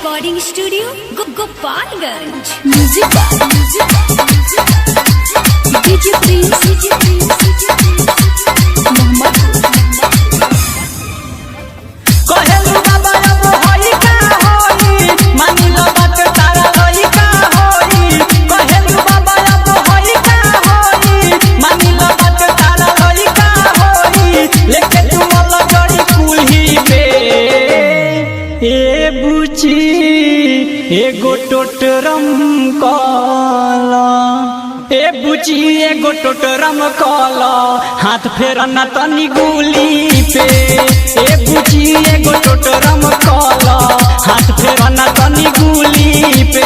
Recording studio Gopalganj. Music DJ Prince कहेलू बाबा अब होई का होई मानी लो बात तारा होई का होई। कहेलू बाबा अब होई का होई मानी लो बात तारा होई का होई। लेके तू वाला गड़ी कुल्ही पे ए बुची एगो टोटरम काला ए बुची एगो टोटरम काला हाथ फेरना तनी गुली पे। ए बुची एगो टोटरम काला हाथ फेरना तनी गुली पे।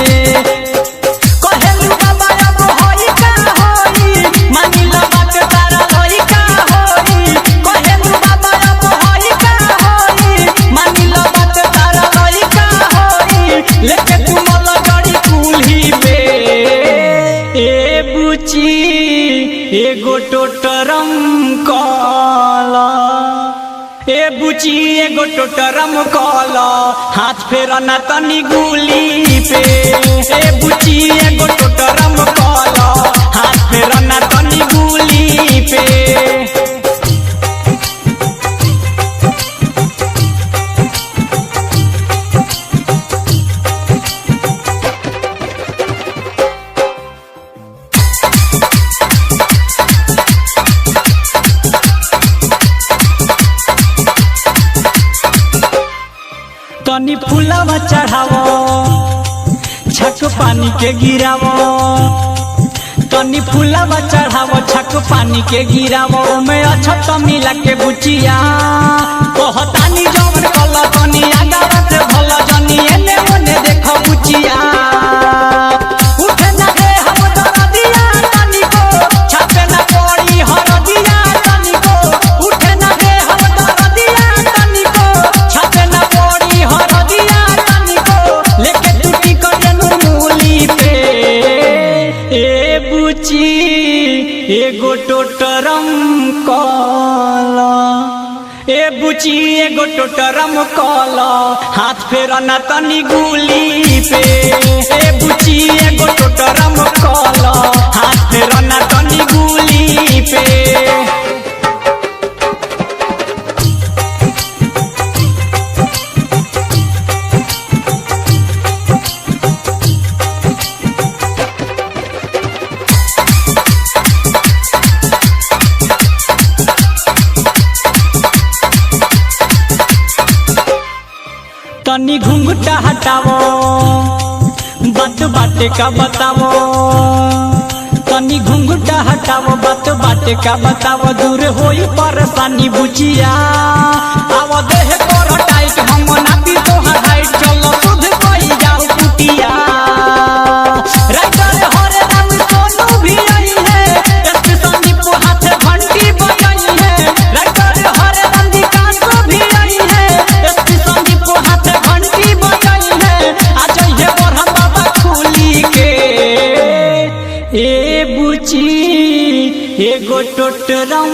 कहेलू बाबा अब होई का होई मानी लो बात तारा होई का होई। कहेलू बाबा अब होई का होई मानी लो बात तारा होई का होई। लेके तू मला गाड़ी कुल्ही पे ए बुची एगो टोटरम काला ए बुची एगो टोटरम काला हाथ फेरना तनी गुली पे। ए बुची एगो टोटरम काला हाथ फेरना तनी गुली पे। तनी फूलवा चढ़ावो छक पानी के गिरावो। तनी फूलवा चढ़ावो छक पानी के गिरावो। मैं अच्छा तो मिला के बुचिया कहतानी जवन कल तनी आगा से भला जनी एने ओने देखो बुचिया। उठे ना दे हम दरदिया तनी को छापे ना पड़ी हरदिया तनी को। उठे ना दे हम दरदिया तनी को छापे ना पड़ी हरदिया तनी को। लेके टूटी करेनु मूली पे ए बुची एगो टोटरम काला ए बुची एगो टोटरम काला हाथ फेरना तनी गुली पे। ए बुची एगो टोटरम काला हाथ फेरना तनी गुली पे। तनी घुंघटा हटावो बात बाटे का बतावो। तनी घुंघटा हटावो बात बाटे का बतावो। दूर होई परेशानी बुचिया आवो देह कर टाइट हम ना पी तोहार हाइट। चलो सुध कोई जाऊ कुटिया राइटर हरे राम सोनू भी आई है। एसपी संदीप हाथ घंटी बजाई है। राइटर हरे राम विकास भी आई है। एसपी संदीप हाथ घंटी बजाई है। आज ये बरहम बाबा खुली के ए बुची एगो टोटरम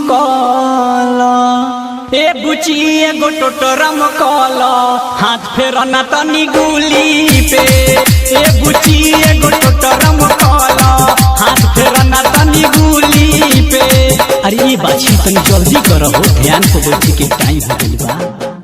काला ए बुची एगो टोटरम काला हाथ फेरना तनी गुली पे। ए बुची एगो टोटरम काला हाथ फेरना तनी गुली पे। अरे ये बात तनी जल्दी करो ध्यान को बैठी के टाइम हो गइल बा।